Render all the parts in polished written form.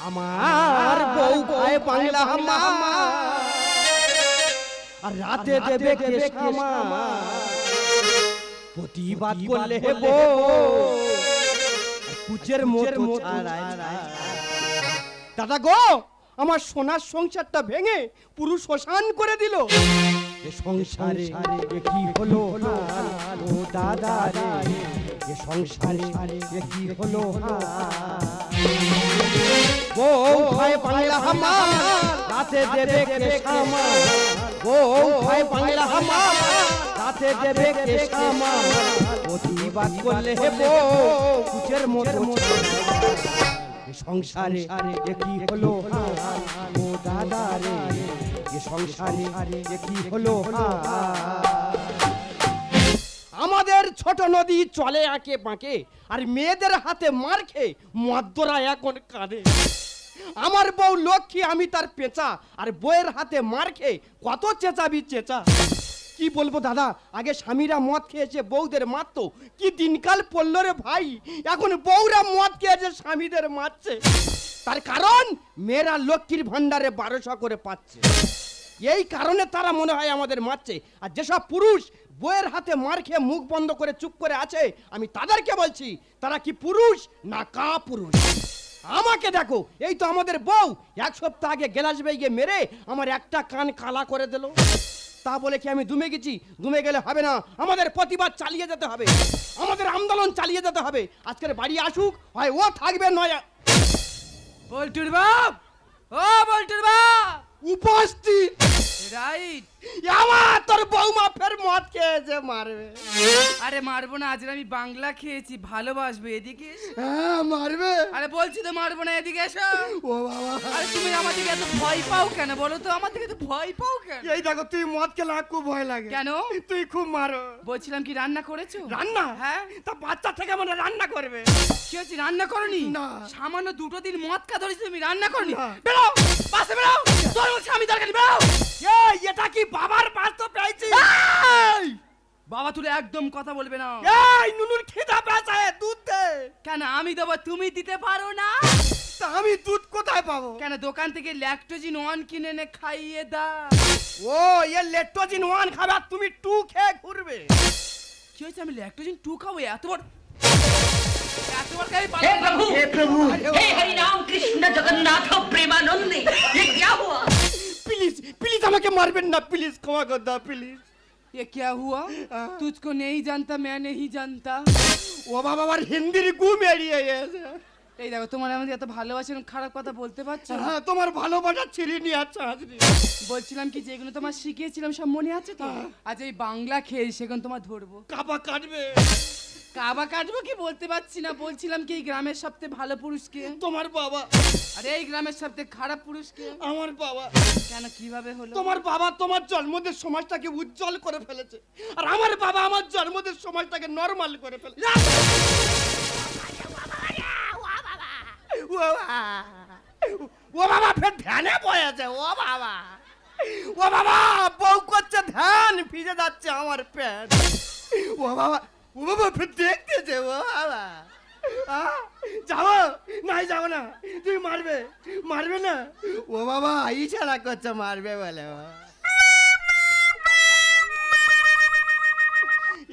আমার বউ গায়ে বাংলা মামা আর রাতে দেবে কেশামা প্রতিবাদ করলে বউ কুচের মতো দাদা গো আমার সোনার সংসারটা ভেঙে পুরো শ্মশান করে দিল এ সংসারে কি হলো ও দাদা রে এ সংসারে কি হলো বউ ভাই বাংলা আমার রাতে দেবে কেশামা বউ ভাই বাংলা আমার রাতে দেবে কেশামা প্রতিবাদ করলে বউ কুচের মতো সংসারে কি হলো ও দাদা রে এ সংসারে কি হলো আমাদের ছোট নদী চলে আঁকে বাঁকে আর মেয়েদের হাতে মার খেয়ে মদ্যরা এখন কাঁদে আমার বউ লক্ষ্মী আমি তার পেঁচা আর বউয়ের হাতে মার খেয়ে কত চেঁচাবি চেঁচা কি বলবো দাদা আগে স্বামীরা মদ খেয়েছে বউদের মারতো কি দিনকাল পড়লো রে ভাই এখন বউরা মদ খেয়েছে স্বামীদের মারছে তার কারণ মেয়েরা লক্ষ্মীর ভান্ডারে 1200 করে পাচ্ছে এই কারণে তারা মনে হয় আমাদের মারছে আর যেসব পুরুষ বউয়ের হাতে মার খেয়ে মুখ বন্ধ করে চুপ করে আছে আমি তাদেরকে বলছি তারা কি পুরুষ না কা পুরুষ আমাকে দেখো এই তো আমাদের বউ এক সপ্তাহ আগে গেলাস বেগে মেরে আমার একটা কান কালা করে দিল তা বলে কি আমি দুমে গেছি দুমে গেলে হবে না আমাদের প্রতিবাদ চালিয়ে যেতে হবে আমাদের আন্দোলন চালিয়ে যেতে হবে আজকের বাড়ি আসুক হয় ও থাকবে নয় বল্টুর বাপ ও বল্টুর বাপ উপস্থিত রাইট আমার তোর বৌমা ফের মদ খেয়েছে মারবে আরে মারবো না আজ আমি বাংলা খেয়েছি ভালোবাসবে এদিকে হ্যাঁ মারবে আরে বলছি তো মারবো না এদিকে এসো ও বাবা আরে তুমি আমার দিকে এত ভয় পাও কেন বলো তো আমার দিকে এত ভয় পাও কেন এই দেখো তুই মদ খেলে খুব ভয় লাগে কেন তুই খুব মারো বলছিলাম কি রান্না করেছো রান্না হ্যাঁ তা বাচ্চা থেকে মানে রান্না করবে কি হচ্ছে রান্না করনি না সামান্য 2 দিন মদ খা ধরেছি তুমি রান্না করনি না। বেরো পাশে বেরো তোর বলছি আমি দরকারি বেরো এই এটা কি বাবার পাশ তো পেয়েছি বাবা তুই একদম কথা বলবে না এই নুনুর খিদা পেয়েছে দুধ দে কেন আমি দেবো তুমি দিতে পারো না তা আমি দুধ কোথায় পাবো কেন দোকান থেকে ল্যাকটোজিন 1 কিনে এনে খাইয়ে দাও ও এ ল্যাকটোজিন 1 খাবে আর তুমি 2 খেয়ে ঘুরবে কি হয়েছে আমি ল্যাকটোজিন 2 খাবো এত বড় हे प्रभु हे हरि राम कृष्ण जगन्नाथ प्रेमानंदी ये क्या हुआ प्लीज प्लीज আমাকে মারবেন না প্লিজ ক্ষমা কর দাও প্লিজ ये क्या हुआ तुझको नहीं जानता मैं नहीं जानता ও বাবা আমার হিন্দির গু মেরিয়ে গেছে এই দেখো তোমার আমাদের এত ভালোবাসেন খারাপ কথা বলতে পারছো হ্যাঁ তোমার ভালোবাসা ছিঁড়ে নিয়ে আছে আজকে বলছিলাম কি যেগুলো তোমার শিখিয়েছিলাম সব মনে আছে তো আজ এই বাংলা খেয়ে সেখানে তোমার ধরবো কাবা কাটবে কাবা কাটবো কি বলতে পারছি না বলছিলাম কি এই গ্রামের সবথেকে ভালো পুরুষকে তোমার বাবা আরে এই গ্রামের সবথেকে খারাপ পুরুষকে আমার বাবা কেন কিভাবে হলো তোমার বাবা তোমার জন্মদের সমাজটাকে উজ্জ্বল করে ফেলেছে আর আমার বাবা আমার জন্মদের সমাজটাকে নরমাল করে ফেলেছে ও বাবা ফের ধ্যানে পড়েছে ও বাবা বউ করছে ধ্যান ভিজে যাচ্ছে আমার প্যান্ট ও বাবা ফের দেখতেছে ও বাবা যাবো নাই যাবো না তুমি মারবে না ও বাবা ইশারা করছে মারবে বলে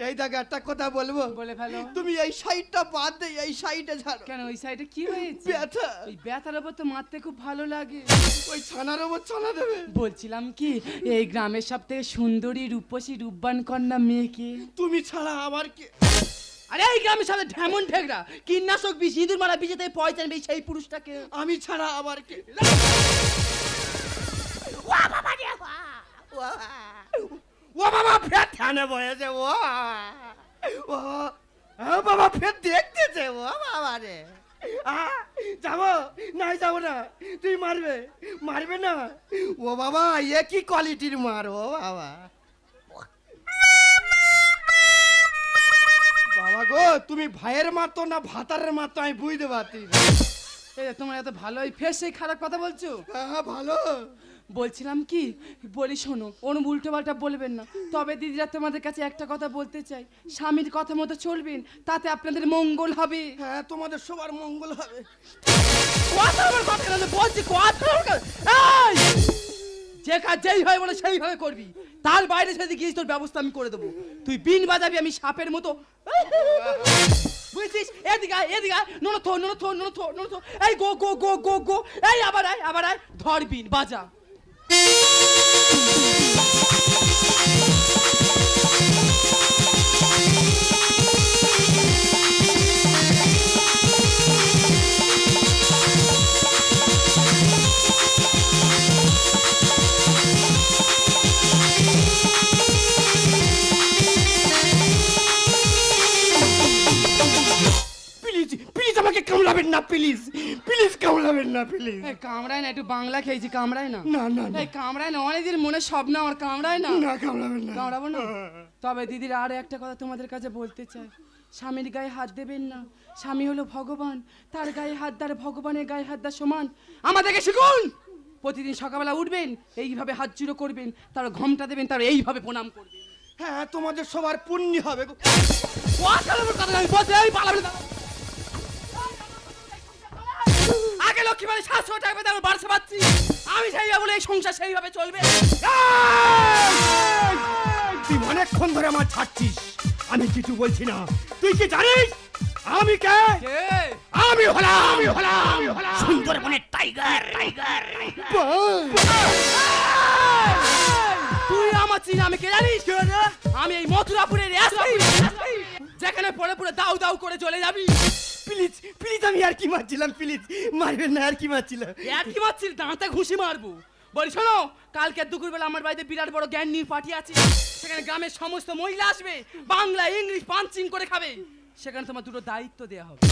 এই দেখো একটা কথা বলবো বলে ফেলো তুমি এই সাইডটা বাদ দে এই সাইডে ছাড়ো কেন ওই সাইডে কি হয়েছে ব্যথা ওই ব্যথার উপর তো মারতে খুব ভালো লাগে ওই ছানার উপর ছানা দেবে বলছিলাম কি এই গ্রামের সবথেকে সুন্দরী রূপসী রূপবান কন্যা মেয়েকে তুমি ছাড়া আমার কি আরে এই গ্রামের সাথে ঢেমন ঠেকরা কীটনাশক বিষ ইঁদুর মারা বিষে থেকে পয়সা নেবে সেই পুরুষটাকে আমি ছাড়া আমার কি ও বাবা ফের ধ্যানে বসেছে ও বাবা ফের দেখতেছে ও বাবা রে যাবো যাবো না তুই মারবে না ও বাবা এ কি কোয়ালিটির মার ও বাবা বাবা গো তুমি ভাইয়ের মাতো না ভাতারের মাতো আমি বুঝতে পারছি তোমার এত ভালো ফের সেই খারাপ কথা বলছো হ্যাঁ ভালো বলছিলাম কি বলি শোনো ওর উল্টো পাল্টা বলবেন না তবে দিদিরা তোমাদের কাছে একটা কথা বলতে চাই স্বামীর কথা মতো চলবেন তাতে আপনাদের মঙ্গল হবে হ্যাঁ তোমাদের সবার মঙ্গল হবে কথা না বলছি কথা এই যে কাজ যেই হয় বলে সেইভাবে করবি, তার বাইরে যদি গিয়েছিস তোর ব্যবস্থা আমি করে দেবো। তুই বিন বাজাবি, আমি সাপের মতো বুঝছিস? এদিকে এদিকে নো থো নো থো নো থো নো থো এই গো গো গো গো গো এই আবার আয় ধর বিন বাজা। আমাকে কামড়াবেন না প্লিজ, প্লিজ কামড়াবেন না প্লিজ। কামড়ায় না, একটু বাংলা খেয়েছি, কামড়ায় না। না না এই কামড়ায় না, অনেকদিন মনে স্বপ্ন আমার, কামড়ায় না। না কামড়াবেন না, কামড়াবো না। তবে দিদির আর একটা কথা তোমাদের কাছে বলতে চাই, স্বামীর গায়ে হাত দেবেন না। স্বামী হলো ভগবান, তার গায়ে হাত দেওয়ার ভগবানের গায়ে হাত দেওয়ার সমান। আমাদেরকে শিখুন, প্রতিদিন সকালবেলা উঠবেন, এইভাবে হাত জুড়ো করবেন, তার ঘমটা দেবেন, তার এইভাবে প্রণাম করবেন। হ্যাঁ তোমাদের সবার পুণ্য হবে। আগে লক্ষ্মী মানে 700 টাকা বেতন বাড়ছে পাচ্ছি, আমি সেইভাবে বলে এই সংসার সেইভাবে চলবে। তুই অনেকক্ষণ ধরে আমার ছাড়ছিস, আমি কিছু বলছি না। তুই কি জানিস আমি কে? আমি হলাম সুন্দরবনের টাইগার। তুই আমার চিনি, আমি কে জানিস? আমি এই মথুরাপুরের যেখানে পরে পরে দাউ দাউ করে চলে যাবি। প্লিজ প্লিজ, আমি আর কি মারছিলাম, প্লিজ মারবেন না। আর কি মারছিলাম? আর কি মারছিল? দাঁতে ঘুষি মারবো। বলি শোনো, কালকে দুপুরবেলা আমার বাড়িতে বিরাট বড় জ্ঞান নিয়ে পার্টি আছে। সেখানে গ্রামের সমস্ত মহিলা আসবে, বাংলা ইংলিশ পাঞ্চিং করে খাবে। সেখানে তোমার দুটো দায়িত্ব দেওয়া হবে।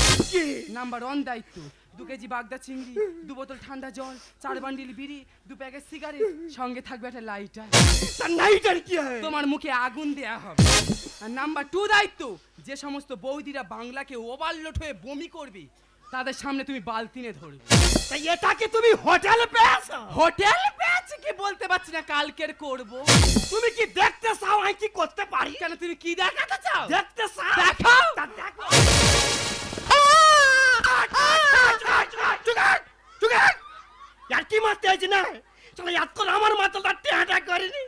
নাম্বার 1 দায়িত্ব, 2 কেজি বাগদা চিংড়ি, 2 বোতল ঠান্ডা জল, 4 বান্ডিল বিড়ি, 2 প্যাকেট সিগারেট, সঙ্গে থাকবে একটা লাইটার। লাইটার কি হয়? তোমার মুখে আগুন দেয়া হবে। আর নাম্বার 2 দায়িত্ব, যে সমস্ত বৌদিরা বাংলাকে ওভারলোড হয়ে বমি করবে, তাদের সামনে তুমি বালতিনে ধরবে। তাই এটাকে তুমি হোটেল পেয়েছো? হোটেল পেয়েছি কি বলতে পারছি না, কালকের করব। তুমি কি দেখতে চাও আমি কি করতে পারি? কেন, তুমি কি দেখাতে চাও? দেখতে চাও? দেখাও। দেখো আর কি মারতে হয়েছে না? চলো এতক্ষণ আমার মাথাটা টেহাটা করেনি,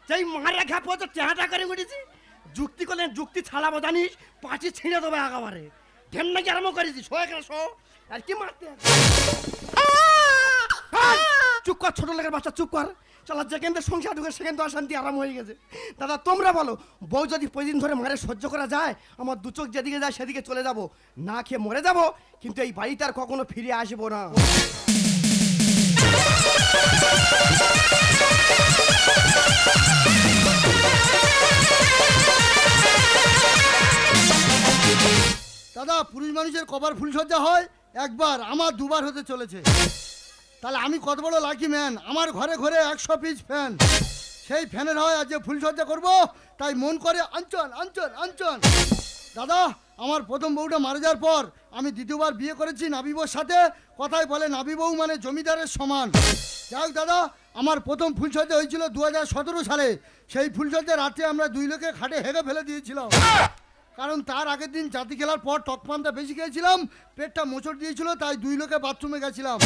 সেই মারা ঘাপো তো টেহাটা করে উঠেছি। যুক্তি করলে যুক্তি ছাড়াবো জানিস, পাটি ছিঁড়ে দেবে একেবারে। ঢেমনা কি আরম্ভ করেছি, শো এখানে শো। আর কি মারতে চুপ কর, ছোট লোকের বাচ্চা চুপ কর। চলো যেখান থেকে সংসার ঢুকে সেখান তো অশান্তি আরাম হয়ে গেছে। দাদা তোমরা বলো, বউ যদি প্রতিদিন ধরে মারে সহ্য করা যায়, আমার দু চোখ যেদিকে যায় সেদিকে চলে যাব, না খেয়ে মরে যাব, কিন্তু এই বাড়িতে আর কখনো ফিরে আসবো না। দাদা পুরুষ মানুষের কবার ফুলসজ্জা হয় একবার, আমার 2 বার হতে চলেছে। তাহলে আমি কত বড় লাকি ম্যান, আমার ঘরে ঘরে 100 পিস ফ্যান। সেই ফ্যানের হয় আজ যে ফুলসজ্জা করব, তাই মন করে আঞ্চন আঞ্চন আঞ্চন। দাদা আমার প্রথম বউটা মারা যাওয়ার পর আমি দ্বিতীয়বার বিয়ে করেছি নাবিবর সাথে। কথায় বলে নাবি বউ মানে জমিদারের সমান। যাই হোক দাদা, আমার প্রথম ফুলসজ্জা হয়েছিল 2017 সালে। সেই ফুলসজ্জা রাতে আমরা 2 লোকে খাটে হেগে ফেলে দিয়েছিলাম, কারণ তার আগের দিন জাতি খেলার পর টকপানটা বেশি খেয়েছিলাম, পেটটা মোচড় দিয়েছিল, তাই 2 লোকে বাথরুমে গেছিলাম।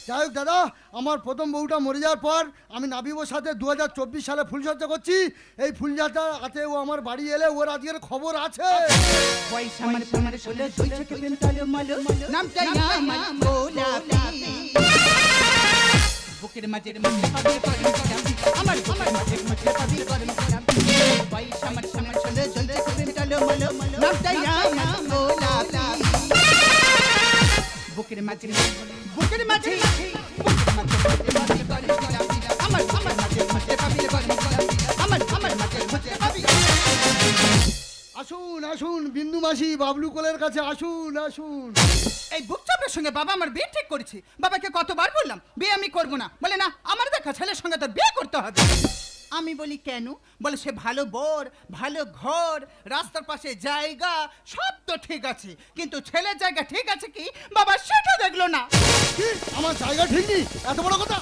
যাই হোক দাদা, আমার প্রথম বউটা মরে যাওয়ার পর আমি নাবিবর সাথে 2024 সালে ফুলসজ্জা করছি। এই ফুলসজ্জা হাতে ও আমার বাড়ি এলে ওর আজকের খবর আছে। বুকের মাঝে আমার বুকের মাঝে মাঝে পাবি গরম গরম পয়সা আমার সামনে চলে চলে চলো মলো নামটাই আমার গোলাপি বুকের মাঝে বুকের মাঝে আমার আমার মাঝে মাঝে পাবি গরম গরম আমার আমার মাঝে মাঝে পাবি। আসুন আসুন বিন্দু মাসি, বাবলু কোলের কাছে আসুন আসুন। এই বুকচাপের সঙ্গে বাবা আমার বিয়ে ঠিক করেছে। বাবাকে কতবার বললাম বিয়ে আমি করবো না, বলে না আমার দেখা ছেলের সঙ্গে তোর বিয়ে করতে হবে। আমি বলি কেন? বলে সে ভালো বর, ভালো ঘর, রাস্তার পাশে জায়গা সব তো ঠিক আছে, কিন্তু ছেলের জায়গা ঠিক আছে কি বাবা সেটা দেখলো না। কি আমার জায়গা ঠিক নেই? এত বড় কথা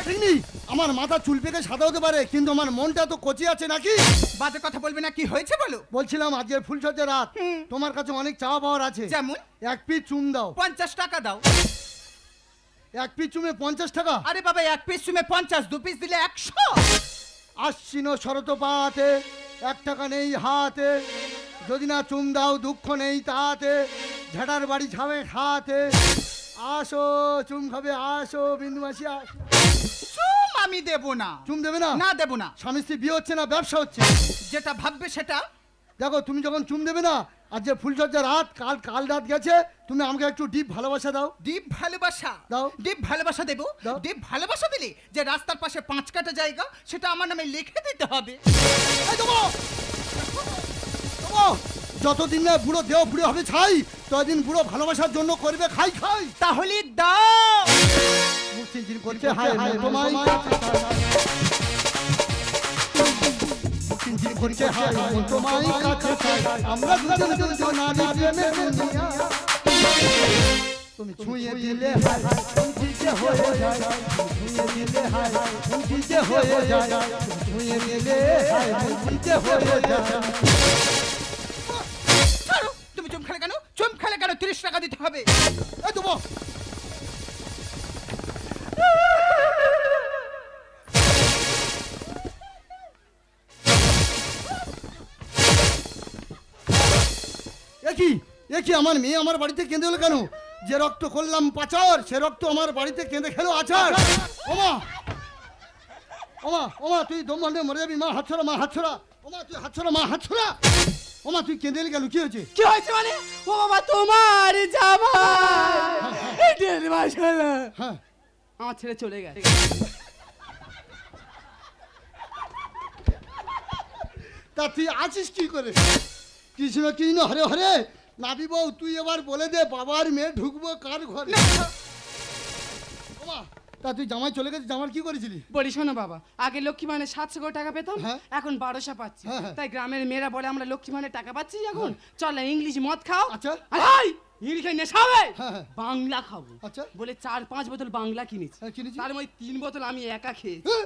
ঠিক নেই? আমার মাথা চুল পেকে সাদা হতে পারে, কিন্তু আমার মনটা তো কচি আছে নাকি? বাজে কথা বলবে না, কি হয়েছে বলো। বলছিলাম আজকের ফুলসজ্জা রাত, তোমার কাছে অনেক চাওয়া পাওয়ার আছে। যেমন? 1 পিস চুন দাও। 50 টাকা দাও। এক পিস চুমে 50 টাকা। আরে বাবা এক পিস চুমে 50, 2 পিস দিলে 100। আশ্বিন শরত পাতে 1 টাকা নেই হাতে, যদি না চুম দাও দুঃখ নেই তাতে, ঝাড়ার বাড়ি ছাবে খাতে, আসো চুম খাবে আসো বিন্দুমাসি আসো। চুম আমি দেব না। চুম দেবে না? না দেব না। স্বামী স্ত্রী বিয়ে হচ্ছে না ব্যবসা হচ্ছে। যেটা ভাববে সেটা। দেখো তুমি যখন চুম দেবে না, আর যে ফুলসজ্জা রাত কাল রাত গেছে, তুমি আমাকে একটু ডিপ ভালোবাসা দাও। ডিপ ভালোবাসা দাও। ডিপ ভালোবাসা দেবো। দাও। ডিপ ভালোবাসা দিলে যে রাস্তার পাশে 5 কাঠা জায়গা সেটা আমার নামে লিখে দিতে হবে। এই দেবো দেবো, যতদিন না বুড়ো দেহ বুড়ো হবে ছাই, ততদিন বুড়ো ভালোবাসার জন্য করবে খাই খাই। তাহলে দাও। মুখ চিনচিন করছে হায় হায় তোমায় চিনচিন করছে হায় হায় তোমায় কাছে চাই, আমরা দুজন দুজন নারী প্রেমের দুনিয়া। তুমি ছুঁয়ে দিলে হায় হায় খুশি যে হয়ে যায়, ছুঁয়ে দিলে হায় হায় খুশি যে হয়ে যায়, ছুঁয়ে দিলে হায় খুশি যে হয়ে যায়। ছাড়ো, তুমি চুম খেলে কেন? চুম খেলে কেন 30 টাকা দিতে হবে। এই দেবো একই আমার মেয়ে আমার বাড়িতে কেঁদে হলো কেন? যে রক্ত করলাম পাচার, সে রক্ত আমার বাড়িতে কেঁদে খেলো আচার। ওমা ওমা ওমা তুই দম বন্ধে মরে যাবি, মা হাত ছড়া, মা হাত ছড়া, ওমা তুই হাত ছড়া, মা হাত ছড়া। ওমা তুই কেঁদে এলি কেন? কি হয়েছে? কি হয়েছে মানে? ও বাবা তোমার জামাই 1.5 মাস হলো হ্যাঁ আমার ছেড়ে চলে গেছে। তা তুই আছিস কি করে? কৃষ্ণ কৃষ্ণ হরে হরে। নাবি বউ তুই এবার বলে দে বাবার মেয়ে ঢুকবো কার ঘরে? ওমা তা তুই জামাই চলে গেছে, জামার কি করেছিলি? বলি শোনো বাবা, আগে লক্ষ্মী মানে 700 করে টাকা পেতাম, হ্যাঁ। এখন 1200 পাচ্ছি। হ্যাঁ, হ্যাঁ। তাই গ্রামের মেয়েরা বলে আমরা লক্ষ্মী মানে টাকা পাচ্ছি এখন, চল না ইংলিশ মদ খাও। আচ্ছা। আরে ইংলিশে নেশা হবে, হ্যাঁ, হ্যাঁ। বাংলা খাবো। আচ্ছা। বলে 4-5 বোতল বাংলা কিনেছি, হ্যাঁ, কিনেছি। তার মধ্যে 3 বোতল আমি একা খেয়েছি। হ্যাঁ,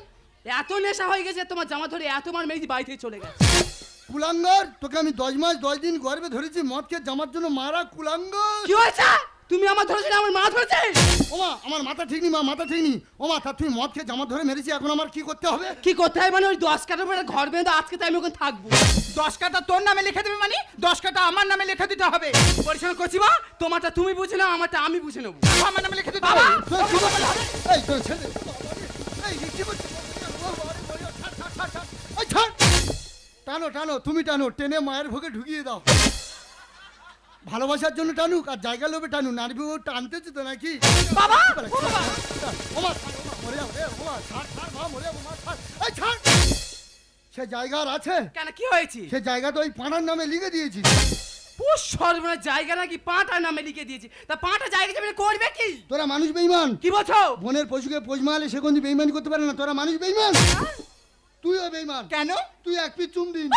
এত নেশা হয়ে গেছে তোমার জামা ধরে এতবার মেয়েছি বাড়ি থেকে চলে গেছে। কুলাঙ্গর তোকে আমি 10 মাস 10 দিন গর্ভে ধরেছি, মদ খেয়ে জামার জন্য মারা কুলাঙ্গর। কি হয়েছে? তুমি আমার ধরেছিলে, আমার মা ধরেছে। ওমা আমার মাথা ঠিক নি, মা মাথা ঠিক নি। ওমা তা তুই মদ খেয়ে জামা ধরে মেরেছি, এখন আমার কি করতে হবে? কি করতে হয় মানে? ওই 10 কাঠার উপরে ঘর বেঁধে আজকে তাই আমি ওখানে থাকবো। 10 কাঠা তোর নামে লিখে দেবে মানে 10 কাঠা আমার নামে লিখে দিতে হবে। পরিশ্রম করছি মা, তোমারটা তুমি বুঝে নাও, আমারটা আমি বুঝে নেবো। আমার নামে লিখে দিতে বাবা! হবে। তোর কি বলে হবে? এই তোর ছেলে এই কি করছিস? এই ছাড়, টানো টানো, তুমি টানো, টেনে মায়ের ভোগে ঢুকিয়ে দাও। ভালোবাসার জন্য টানুক আর জায়গা লোভে টানু, নারী বউ টানতেছে তো নাকি? বাবা! ওমা মরে যাবো রে, ওমা ছাড় ছাড়, মা মরে যাবো, মা ছাড়, এই ছাড়। সে জায়গা আর আছে? কেন কি হয়েছে? সে জায়গা তো ওই পাড়ার নামে লিখে দিয়েছি। পুষ সর্বনাশ, জায়গা নাকি পাঁটা নামে লিখে দিয়েছি, তা পাঁটা জায়গা যাবে করবে কি? তোরা মানুষ বেইমান। কি বলছো? বনের পশুকে পোষ মারলে সে কোনদিন বেইমানি করতে পারে না। তোরা মানুষ বেইমান, তুইও বেইমান। কেন? তুই এক পিস চুম দিন।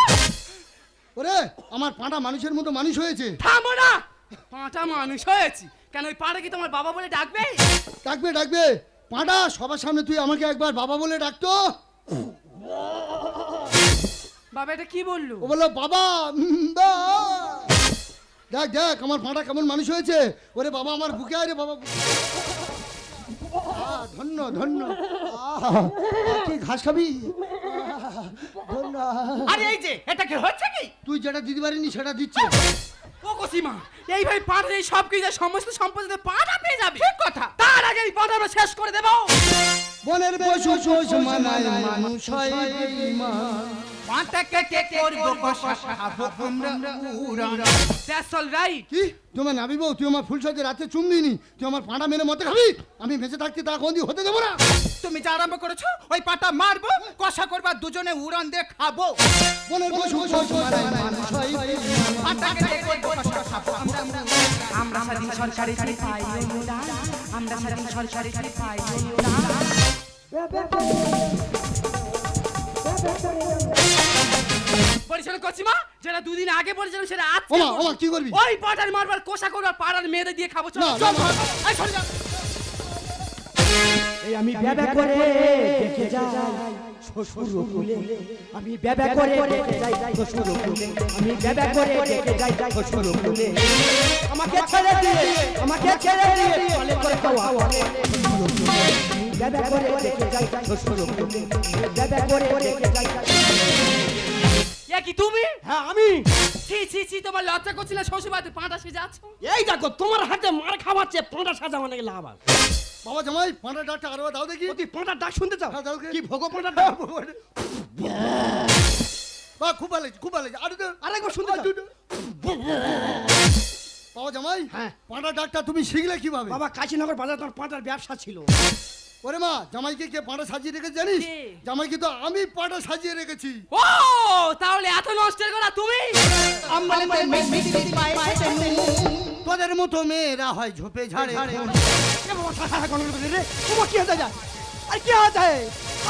ওরে আমার পাঁটা মানুষের মতো মানুষ হয়েছে। থামো না, পাঁটা মানুষ হয়েছি কেন? ওই পাঁটা কি তোমার বাবা বলে ডাকবে? ডাকবে ডাকবে, পাঁটা সবার সামনে তুই আমাকে একবার বাবা বলে ডাকতো। বাবা এটা কি বললো? ও বললো বাবা বা। দেখ দেখ আমার পাঁটা কেমন মানুষ হয়েছে। ওরে বাবা আমার বুকে আয় রে বাবা। ধন্য ধন্য, কি ঘাস খাবি? ধন্য। আরে এই যে এটা কি হচ্ছে কি? তুই যেটা দিতে পারিনি সেটা দিচ্ছে। ও কসিমা, এই ভাই পাঁটা এই সব কিছু সমস্ত সম্পত্তিতে পাঁটা পেয়ে যাবে। ঠিক কথা। তার আগে এই পাঁটা আমরা শেষ করে দেবো। বনের পশু পোষ মানায় মানুষ হয় বেঈমান। পাঁটা কেটে করব কষা খাবো আমরা উড়ান। That's all right. কি তোমার নাবি বউ, তুই আমার ফুলসজ্জে রাতে চুম দিনি, তুই আমার পাঁটা মেরে মতে খাবি? আমি বেঁচে থাকতে তা কোনদিন হতে দেবো না। তুমি যা আরম্ভ করেছো ওই পাটা মারবো, কষা করবা, দুজনে উড়ান দিয়ে খাবো। বনের পশু পোষ মানায় মানুষ হয় বেঈমান। পাটা কেটে করব কষা খাবো আমরা উড়ান। আমরা স্বাধীন সরকারি পাই অনুদান, আমরা স্বাধীন সরকারি পাই অনুদান। পরিচালনা করছি মা, যেটা দুদিন আগে বলেছিলাম সেটা আজকে ওমা করবো। ওমা কি করবি? ওই পাটার মারবার কোষা করবার পাড়ার মেয়েদের দিয়ে খাবো। চল না, চল না, চল। এই সরে যা। এই আমি ব্যাবা করে দেখে যাই শ্বশুর কুলে, আমি ব্যাবা করে দেখে যাই শ্বশুর কুলে, আমি ব্যাবা করে দেখে যাই শ্বশুর কুলে। আমাকে ছেড়ে দিয়ে চলে করে খাওয়া আমি বেবে করে দেখে যাই শ্বশুর কোলে বেবে করে দেখে যাই। এ কি তুমি? হ্যাঁ আমি। ছি ছি ছি, তোমার লজ্জা করছে না শ্বশুর বাড়িতে পাঁটা সেজে আছো? এই দেখো তোমার হাতে মার খাওয়াচ্ছে, পাঁটা সাজা মানে লাভ আছে। বাবা জামাই পাঁটা ডাকটা আরো দাও দেখি। তুই পাঁটার ডাক শুনতে চাও? হ্যাঁ, দাও কে? কি ভোগো পাঁটার ডাক? বা খুব ভালো লাগছে, খুব ভালো লাগছে, আরো দাও। আরেকবার শুনতে চাও? বাবা জামাই হ্যাঁ। পাঁটা ডাকটা তুমি শিখলে কিভাবে? বাবা কাশীনগর বাজার তোমার পাঁটার ব্যবসা ছিল। ওরে মা, জামাইকে কে পাঁটা সাজিয়ে রেখেছে জানিস? কে? জামাইকে তো আমি পাঁটা সাজিয়ে রেখেছি। ও তাহলে এত নষ্টের করা তুমি? তোদের মতো মেয়েরা হয় ঝোপে ঝাড়ে। এ বাবা সারা গণনা করে রে, তোমার কি হতে যায়? আর কি হতে?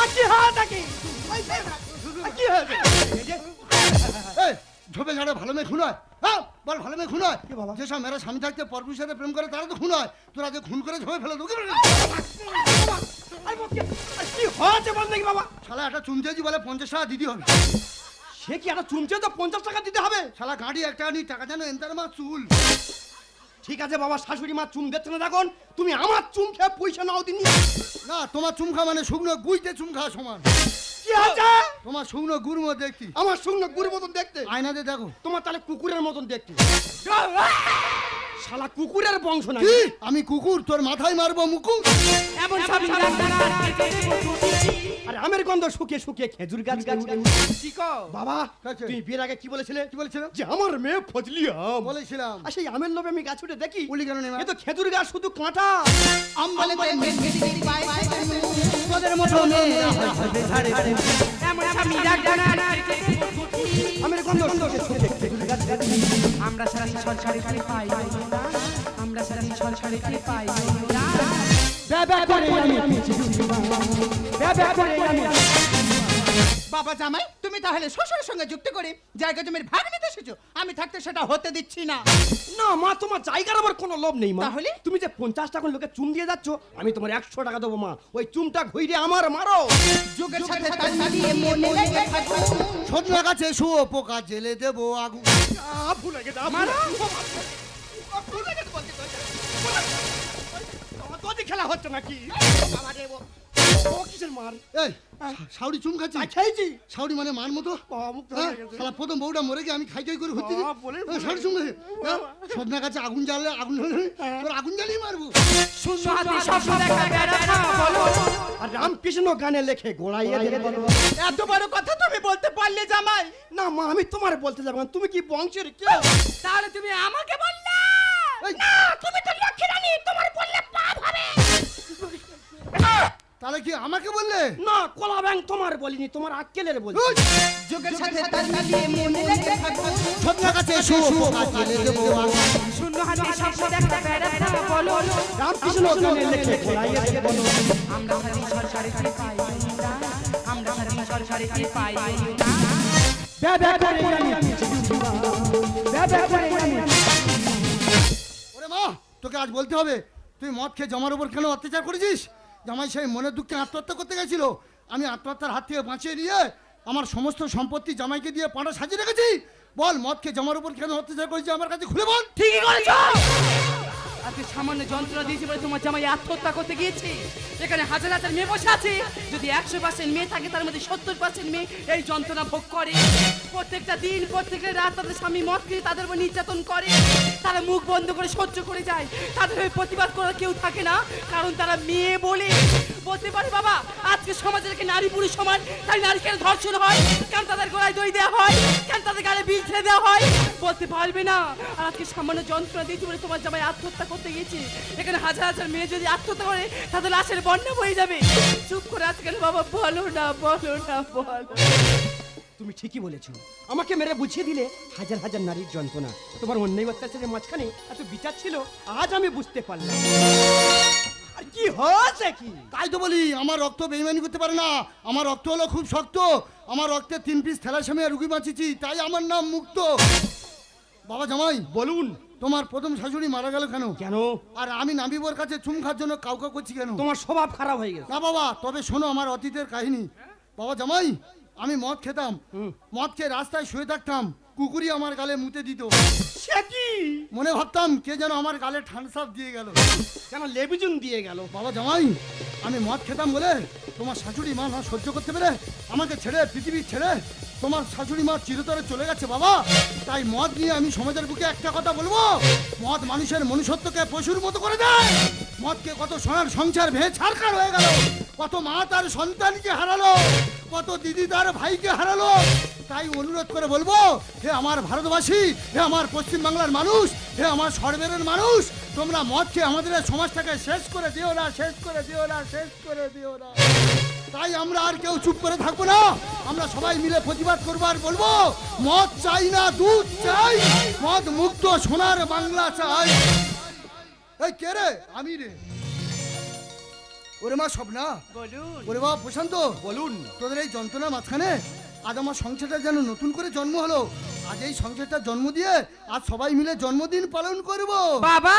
আর কি হতে কি? আর কি হতে? এই, ঝোপে ঝাড়ে ভালো মেয়ে খুন হয়? হ্যাঁ বল, ভালো মেয়ে খুন হয়? কি বাবা? যেসব মেয়েরা স্বামী থাকতে পরপুরুষের সাথে প্রেম করে তারা তো খুন হয়। তোরা যে খুন করে ঝোপে ফেলে দেবো। আর কি হতে বল নাকি বাবা? শালা একটা চুমচেজি বলে 50 টাকা দিতে হবে। সে কি একটা চুমচে তো 50 টাকা দিতে হবে? শালা গাড়ি একটা আনি টাকা জানো এন্তার মা চুল। ঠিক আছে বাবা, শাশুড়ি মা চুম দিচ্ছে না দেখুন, তুমি আমার চুম খেয়ে পয়সা নাও দিনি। না, তোমার চুম খাওয়া মানে শুকনো গুইতে চুম খাওয়া সমান। কি আছে? তোমার শুকনো গুড় মতো দেখতি। আমার সঙ্গে গুড়ের মতন দেখতে। আয়নাতে দেখো। তোমার তাহলে কুকুরের মতন দেখতে। শালা কুকুরের বংশ না। কি? আমি কুকুর, তোর মাথায় মারবো মুকুর। এমন স্বামী আরে আমের গন্ধ শুকিয়ে শুকিয়ে খেজুর গাছ গাছ শিখো বাবা কাছে। তুমি বিয়ের আগে কি বলেছিলে? কি বলেছিলাম? যে আমার মেয়ে ফজলি আম। বলেছিলাম। আর সেই আমের লোভে আমি গাছ উঠে দেখি বলি কেন নেই মা? এ তো খেজুর গাছ, শুধু কাঁটা। তোদের মতো মেয়েরা হয় ঝোপে ঝাড়ে। এমন স্বামী আমের গন্ধ শুকিয়ে শুকিয়ে খেজুর গাছ গাছ। আমরা সারা সরকারি পাই না, আমরা সারা সরকারি পাই না। বেবে করে আমি বেবে করে আমি। বাবা জামাই, তুমি তাহলে শ্বশুরের সঙ্গে যুক্ত করে জায়গা জমির ভাগ নিতে এসেছো। আমি থাকতে সেটা হতে দিচ্ছি না। না মা, তোমার জায়গার আবার কোনো লোভ নেই মা। তাহলে? তুমি যে 50 টাকা লোকে চুম দিয়ে যাচ্ছ, আমি তোমার 100 টাকা দেবো মা। ওই চুমটা ঘুরিয়ে আমার মারো। যুগের সাথে তাল মিলিয়ে মনে লেগে থাকো। সজনা গাছে শুয়ো পোকা জেলে দেবো আগুন। ভুলে গেছে খেলা হচ্ছে নাকি? ও কিসের মার? এই, শাউরি চুম খাচ্ছি। খাইছি শাউরি মানে মান মতো। মুখ হ্যাঁ, শালা প্রথম বউটা মরে গিয়ে আমি খাই করে হচ্ছে। বলে শাউরি চুম খাচ্ছি। সজনা গাছে আগুন জ্বাললে আগুন হলে তোর আগুন জ্বালিয়ে মারবো। শূন্য হাতে স্বপ্ন দেখা বেড়াতা বলো। আর রামকৃষ্ণ গানে লেখে গোড়াইয়ে দেবে বলো। এত বড় কথা তুমি বলতে পারলে জামাই? না মা, আমি তোমার বলতে যাবো না। তুমি কি বংশের কেউ? তাহলে তুমি আমাকে বললে এই, তুমি তো লক্ষ্মী রানী, তোমার বললে পাপ হবে। তাহলে কি আমাকে বললে? না, কলা ব্যাং তোমার বলিনি, তোমার আক্কেলের বলি। যুগের সাথে তাল মিলিয়ে মনে লেগে থাকো। সজনা গাছে শুয়ো পোকা জেলে দেবো আগুন। শূন্য হাতে স্বপ্ন দেখা বেড়াতা বলো। রামকৃষ্ণ গানে লেখে গোড়াইয়ে দেবে বলো। আমরা সারা সরকারি পাই না, আমরা সারা সরকারি পাই না। বেবে করে আমি বেবে করে আমি। ওরে মা, তোকে আজ বলতে হবে, তুই মদ খেয়ে জামার উপর কেন অত্যাচার করেছিস? জামাই সেই মনের দুঃখে আত্মহত্যা করতে গেছিল। আমি আত্মহত্যার হাত থেকে বাঁচিয়ে নিয়ে আমার সমস্ত সম্পত্তি জামাইকে দিয়ে পাঁটা সাজিয়ে রেখেছি। বল, মদ খেয়ে জামার উপর কেন অত্যাচার করেছিস আমার কাছে খুলে বল। ঠিকই করেছো। আজকে সামান্য যন্ত্রণা দিয়েছি বলে তোমার জামাই আত্মহত্যা করতে গিয়েছে। এখানে হাজার হাজার মেয়ে বসে আছে। যদি 100% মেয়ে থাকে, তার মধ্যে 70% মেয়ে এই যন্ত্রণা ভোগ করে। প্রত্যেকটা দিন, প্রত্যেকটা রাত তাদের স্বামী মদ খেয়ে তাদের উপর নির্যাতন করে। তারা মুখ বন্ধ করে সহ্য করে যায়। তাদের হয়ে প্রতিবাদ করার কেউ থাকে না, কারণ তারা মেয়ে বলে। বলতে পারে বাবা, আজকে সমাজে রেখে নারী পুরুষ সমান, তাই নারী কেন ধর্ষণ হয়, কেন তাদের গলায় দই দেওয়া হয়, কেন তাদের গালে বিল ছেড়ে দেওয়া হয়, বলতে পারবে না। আর আজকে সামান্য যন্ত্রণা দিয়েছি বলে তোমার জামাই আত্মহত্যা করতে গিয়েছে। এখানে হাজার হাজার মেয়ে যদি আত্মহত্যা করে, তাদের লাশের বন্যা বয়ে যাবে। চুপ করে আজকাল বাবা বলো না, বলো না, বলো। তুমি ঠিকই বলেছো। আমাকে মেরে বুঝিয়ে দিলে হাজার হাজার নারীর যন্ত্রণা। তোমার অন্যায় অত্যাচারের মাঝখানে এত বিচার ছিল, আজ আমি বুঝতে পারলাম। আর কি হয়েছে কি? তাই তো বলি, আমার রক্ত বেইমানি করতে পারে না। আমার রক্ত হলো খুব শক্ত। আমার রক্তে 3 পিস থ্যালাসেমিয়া রুগী বাঁচিয়েছি, তাই আমার নাম মুক্ত। বাবা জামাই বলুন, তোমার প্রথম শাশুড়ি মারা গেল কেন? কেন? আর আমি নাবিবর কাছে চুম খাওয়ার জন্য কাউকে করছি কেন? তোমার স্বভাব খারাপ হয়ে গেছে। না বাবা, তবে শোনো আমার অতীতের কাহিনী। বাবা জামাই, আমি মদ খেতাম। মদ খেয়ে রাস্তায় শুয়ে থাকতাম। কুকুরই আমার গালে মুতে দিত। সে কি? মনে ভাবতাম কে যেন আমার গালে ঠানসাপ দিয়ে গেল। কেন লেবিজুন দিয়ে গেল? বাবা জামাই, আমি মদ খেতাম বলে তোমার শাশুড়ি মা না সহ্য করতে পেরে আমাকে ছেড়ে, পৃথিবী ছেড়ে তোমার শাশুড়ি মা চিরতরে চলে গেছে বাবা। তাই মদ নিয়ে আমি সমাজের বুকে একটা কথা বলবো, মদ মানুষের মনুষ্যত্বকে পশুর মতো করে দেয়। মদকে কত সোনার সংসার ভেঙে ছাড়খাড় হয়ে গেল, কত মা তার সন্তানকে হারালো, কত দিদি তার ভাইকে হারালো। তাই অনুরোধ করে বলবো, হে আমার ভারতবাসী, হে আমার পশ্চিমবাংলার মানুষ, হে আমার সর্বের মানুষ, তোমরা মদ খেয়ে আমাদের সমাজটাকে শেষ করে দিও না, শেষ করে দিও না, শেষ করে দিও না। তাই আমরা আর কেউ চুপ করে থাকবো না, আমরা সবাই মিলে প্রতিবাদ করবো আর বলবো, মদ চাই না, দুধ চাই, মদ মুক্ত সোনার বাংলা চাই। এই কে রে? আমি রে। ওরে মা স্বপ্না, বলুন। ওরে বাবা প্রশান্ত, বলুন। তোদের এই যন্ত্রণার মাঝখানে আজ আমার সংসারটা যেন নতুন করে জন্ম হলো। আজ এই সংসারটা জন্ম দিয়ে আজ সবাই মিলে জন্মদিন পালন করব। বাবা,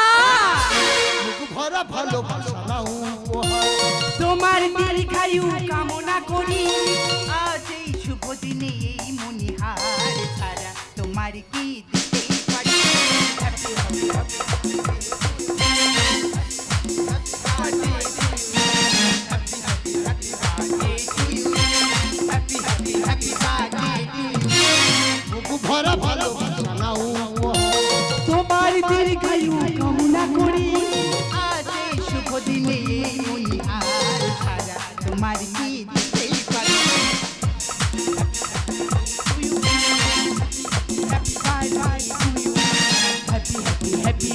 মুখ ভরা ভালোবাসা নাও উপহার। তোমার দীর্ঘায়ু কামনা করি, আজ এই শুভ দিনে এই মনিহার ছাড়া তোমার কি দিতে পারি। হ্যাপি হ্যাপি ভরা ভালোবাসা নাও তোমার দীর্ঘায়ু কামনা করি, আজ এই শুভ দিনে এই মনিহার ছাড়া তোমার কি দিতে পারি। Happy happy happy